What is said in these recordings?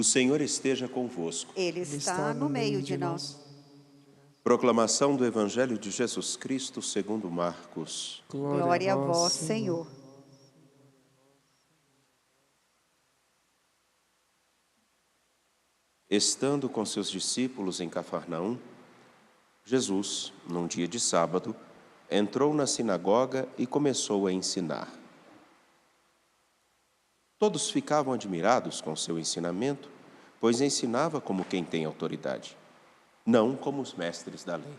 O Senhor esteja convosco. Ele está no meio de nós. Proclamação do Evangelho de Jesus Cristo segundo Marcos. Glória a vós, Senhor. Estando com seus discípulos em Cafarnaum, Jesus, num dia de sábado, entrou na sinagoga e começou a ensinar. Todos ficavam admirados com seu ensinamento, pois ensinava como quem tem autoridade, não como os mestres da lei.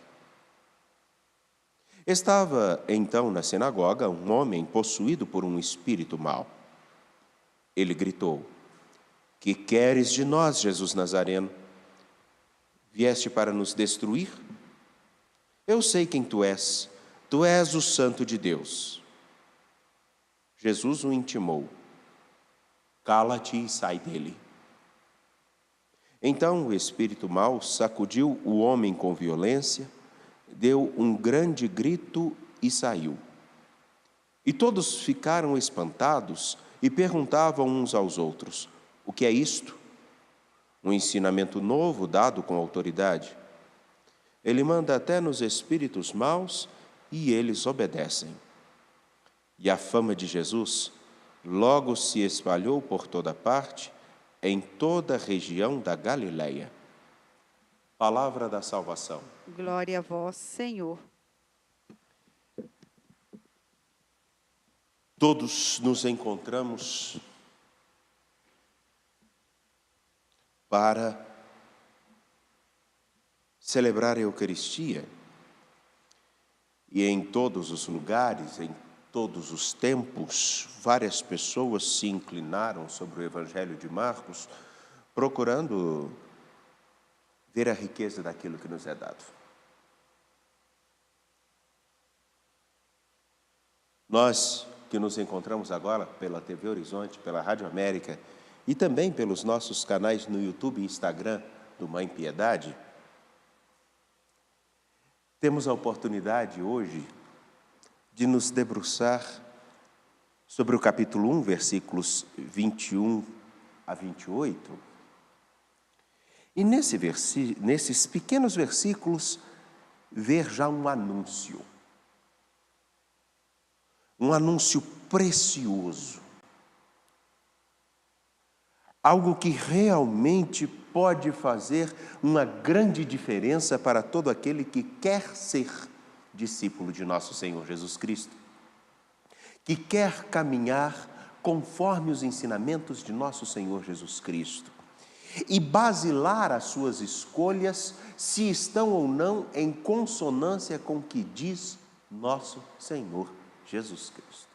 Estava, então, na sinagoga um homem possuído por um espírito mau. Ele gritou: "Que queres de nós, Jesus Nazareno? Vieste para nos destruir? Eu sei quem tu és o Santo de Deus." Jesus o intimou: "Cala-te e sai dele." Então o espírito mau sacudiu o homem com violência, deu um grande grito e saiu. E todos ficaram espantados e perguntavam uns aos outros: "O que é isto? Um ensinamento novo dado com autoridade? Ele manda até nos espíritos maus e eles obedecem." E a fama de Jesus logo se espalhou por toda parte, em toda a região da Galileia. Palavra da salvação. Glória a vós, Senhor. Todos nos encontramos para celebrar a Eucaristia. E em todos os lugares, em todos os tempos, várias pessoas se inclinaram sobre o Evangelho de Marcos, procurando ver a riqueza daquilo que nos é dado. Nós que nos encontramos agora pela TV Horizonte, pela Rádio América e também pelos nossos canais no YouTube e Instagram do Mãe Piedade, temos a oportunidade hoje de nos debruçar sobre o capítulo 1, versículos 21 a 28. E nesses pequenos versículos, ver já um anúncio precioso. Algo que realmente pode fazer uma grande diferença para todo aquele que quer ser discípulo de nosso Senhor Jesus Cristo, que quer caminhar conforme os ensinamentos de nosso Senhor Jesus Cristo e basilar as suas escolhas se estão ou não em consonância com o que diz nosso Senhor Jesus Cristo.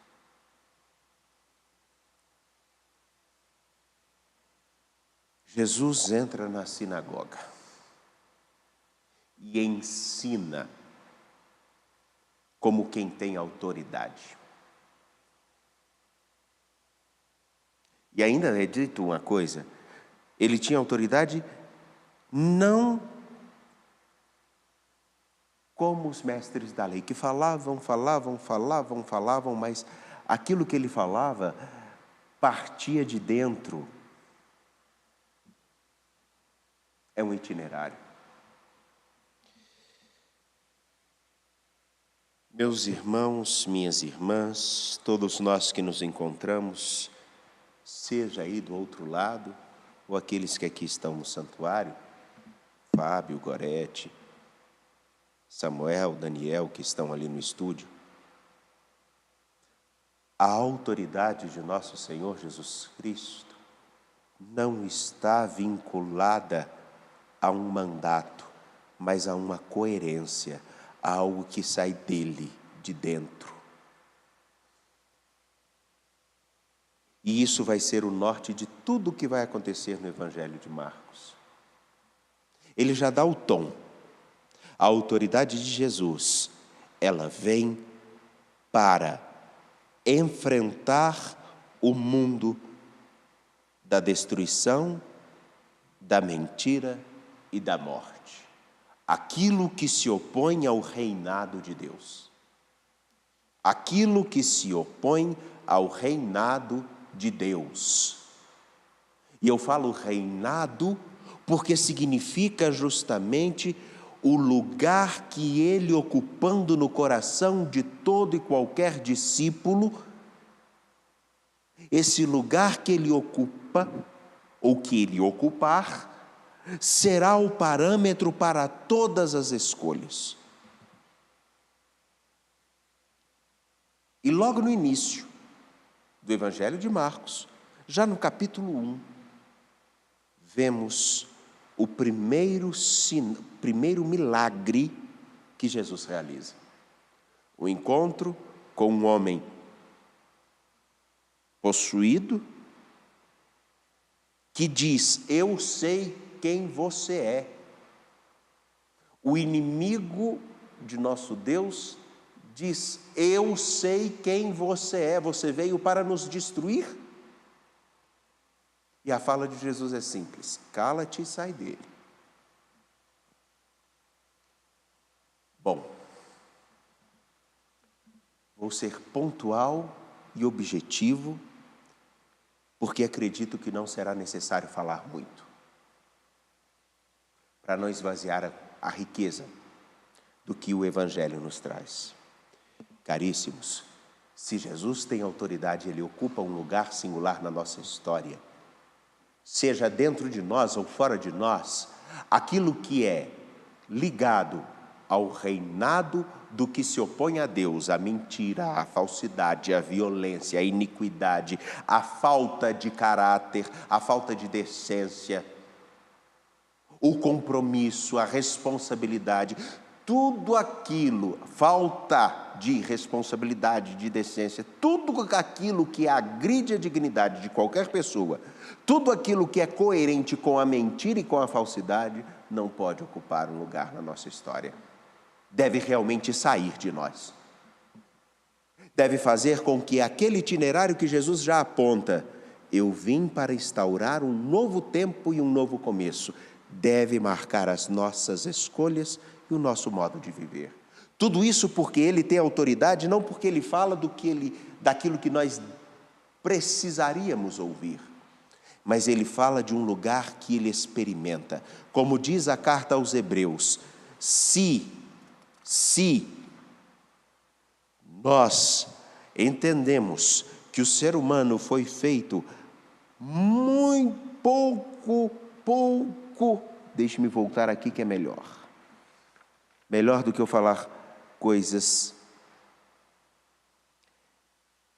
Jesus entra na sinagoga e ensina como quem tem autoridade. E ainda é dito uma coisa: ele tinha autoridade não como os mestres da lei, que falavam, mas aquilo que ele falava partia de dentro. É um itinerário. Meus irmãos, minhas irmãs, todos nós que nos encontramos, seja aí do outro lado, ou aqueles que aqui estão no santuário, Fábio, Gorete, Samuel, Daniel, que estão ali no estúdio, a autoridade de nosso Senhor Jesus Cristo não está vinculada a um mandato, mas a uma coerência, a algo que sai dele, de dentro. E isso vai ser o norte de tudo o que vai acontecer no Evangelho de Marcos. Ele já dá o tom. A autoridade de Jesus, ela vem para enfrentar o mundo da destruição, da mentira e da morte. Aquilo que se opõe ao reinado de Deus. Aquilo que se opõe ao reinado de Deus. E eu falo reinado porque significa justamente o lugar que ele ocupando no coração de todo e qualquer discípulo, esse lugar que ele ocupa, ou que ele ocupar, será o parâmetro para todas as escolhas. E logo no início do Evangelho de Marcos, já no capítulo 1, vemos o primeiro milagre que Jesus realiza. O encontro com um homem possuído, que diz: eu sei quem você é. O inimigo de nosso Deus diz: eu sei quem você é, você veio para nos destruir? E a fala de Jesus é simples: cala-te e sai dele. Bom, vou ser pontual e objetivo, porque acredito que não será necessário falar muito, para não esvaziar a riqueza do que o Evangelho nos traz. Caríssimos, se Jesus tem autoridade, ele ocupa um lugar singular na nossa história, seja dentro de nós ou fora de nós, aquilo que é ligado ao reinado do que se opõe a Deus, a mentira, a falsidade, a violência, a iniquidade, a falta de caráter, a falta de decência, o compromisso, a responsabilidade, tudo aquilo, falta de responsabilidade, de decência, tudo aquilo que agride a dignidade de qualquer pessoa, tudo aquilo que é coerente com a mentira e com a falsidade, não pode ocupar um lugar na nossa história. Deve realmente sair de nós. Deve fazer com que aquele itinerário que Jesus já aponta, eu vim para instaurar um novo tempo e um novo começo, deve marcar as nossas escolhas e o nosso modo de viver. Tudo isso porque ele tem autoridade, não porque ele fala daquilo que nós precisaríamos ouvir, mas ele fala de um lugar que ele experimenta. Como diz a carta aos Hebreus, se nós entendemos que o ser humano foi feito muito pouco, deixe-me voltar aqui que é melhor do que eu falar coisas.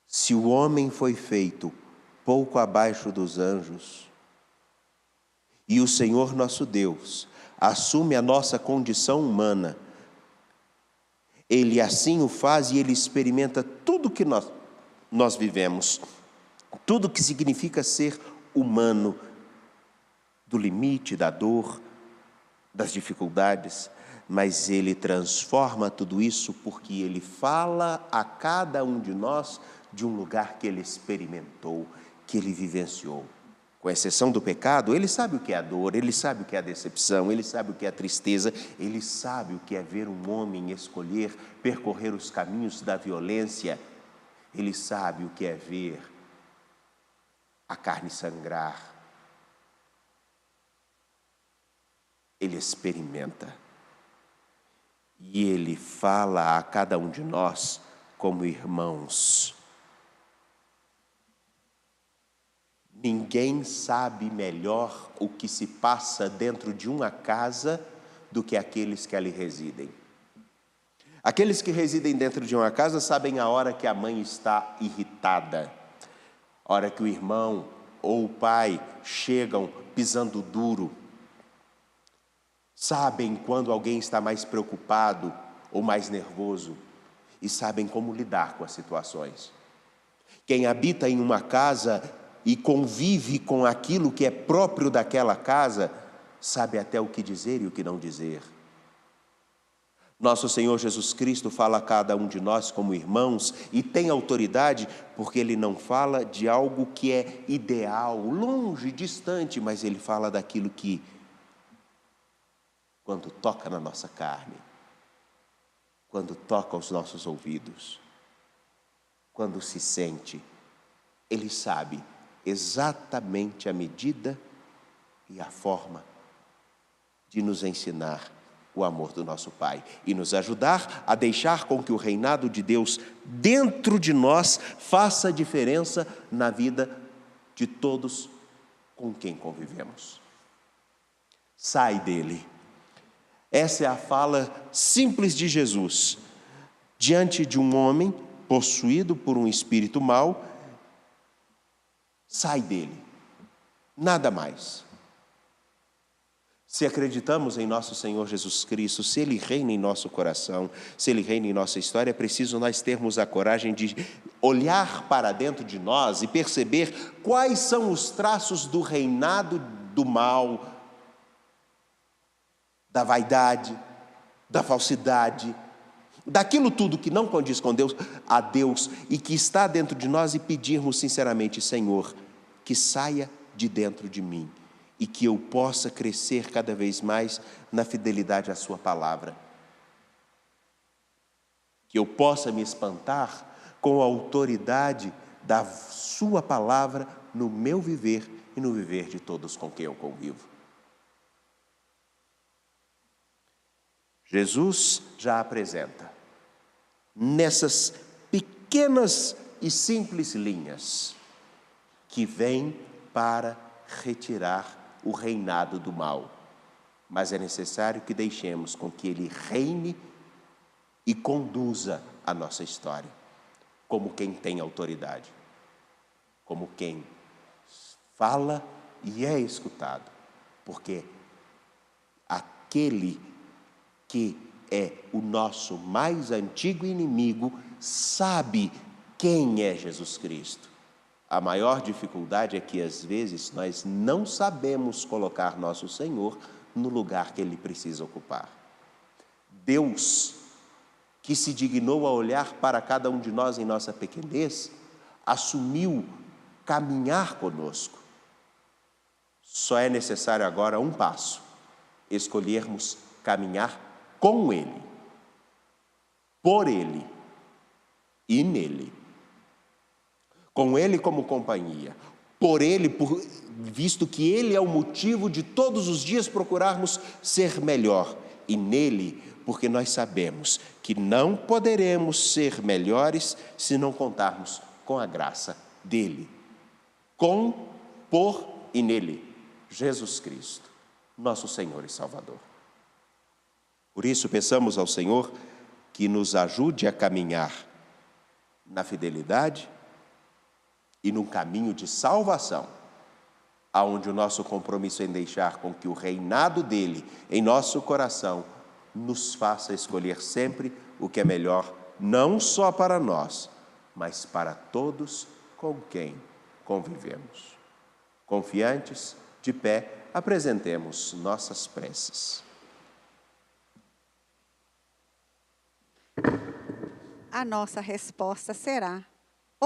Se o homem foi feito pouco abaixo dos anjos, e o Senhor nosso Deus assume a nossa condição humana, ele assim o faz e ele experimenta tudo que nós vivemos, tudo que significa ser humano, do limite, da dor, das dificuldades, mas ele transforma tudo isso porque ele fala a cada um de nós de um lugar que ele experimentou, que ele vivenciou. Com exceção do pecado, ele sabe o que é a dor, ele sabe o que é a decepção, ele sabe o que é a tristeza, ele sabe o que é ver um homem escolher percorrer os caminhos da violência, ele sabe o que é ver a carne sangrar. Ele experimenta. E ele fala a cada um de nós como irmãos. Ninguém sabe melhor o que se passa dentro de uma casa do que aqueles que ali residem. Aqueles que residem dentro de uma casa sabem a hora que a mãe está irritada, a hora que o irmão ou o pai chegam pisando duro. Sabem quando alguém está mais preocupado ou mais nervoso e sabem como lidar com as situações. Quem habita em uma casa e convive com aquilo que é próprio daquela casa, sabe até o que dizer e o que não dizer. Nosso Senhor Jesus Cristo fala a cada um de nós como irmãos e tem autoridade porque Ele não fala de algo que é ideal, longe, distante, mas Ele fala daquilo que, quando toca na nossa carne, quando toca aos nossos ouvidos, quando se sente, Ele sabe exatamente a medida e a forma de nos ensinar o amor do nosso Pai e nos ajudar a deixar com que o reinado de Deus dentro de nós faça diferença na vida de todos com quem convivemos. Sai dele. Essa é a fala simples de Jesus diante de um homem possuído por um espírito mau. Sai dele. Nada mais. Se acreditamos em nosso Senhor Jesus Cristo, se Ele reina em nosso coração, se Ele reina em nossa história, é preciso nós termos a coragem de olhar para dentro de nós e perceber quais são os traços do reinado do mal, da vaidade, da falsidade, daquilo tudo que não condiz com Deus, a Deus, e que está dentro de nós, e pedirmos sinceramente: Senhor, que saia de dentro de mim e que eu possa crescer cada vez mais na fidelidade à sua palavra. Que eu possa me espantar com a autoridade da sua palavra no meu viver e no viver de todos com quem eu convivo. Jesus já apresenta, nessas pequenas e simples linhas, que vem para retirar o reinado do mal. Mas é necessário que deixemos com que Ele reine e conduza a nossa história, como quem tem autoridade, como quem fala e é escutado, porque aquele que é o nosso mais antigo inimigo sabe quem é Jesus Cristo. A maior dificuldade é que, às vezes, nós não sabemos colocar nosso Senhor no lugar que Ele precisa ocupar. Deus, que se dignou a olhar para cada um de nós em nossa pequenez, assumiu caminhar conosco. Só é necessário agora um passo: escolhermos caminhar com Ele, por Ele e nele. Com Ele como companhia, por Ele, visto que Ele é o motivo de todos os dias procurarmos ser melhor, e nele, porque nós sabemos que não poderemos ser melhores se não contarmos com a graça dele. Com, por e nele, Jesus Cristo, nosso Senhor e Salvador. Por isso, peçamos ao Senhor que nos ajude a caminhar na fidelidade e num caminho de salvação, aonde o nosso compromisso é em deixar com que o reinado dele em nosso coração nos faça escolher sempre o que é melhor, não só para nós, mas para todos com quem convivemos. Confiantes, de pé, apresentemos nossas preces. A nossa resposta será: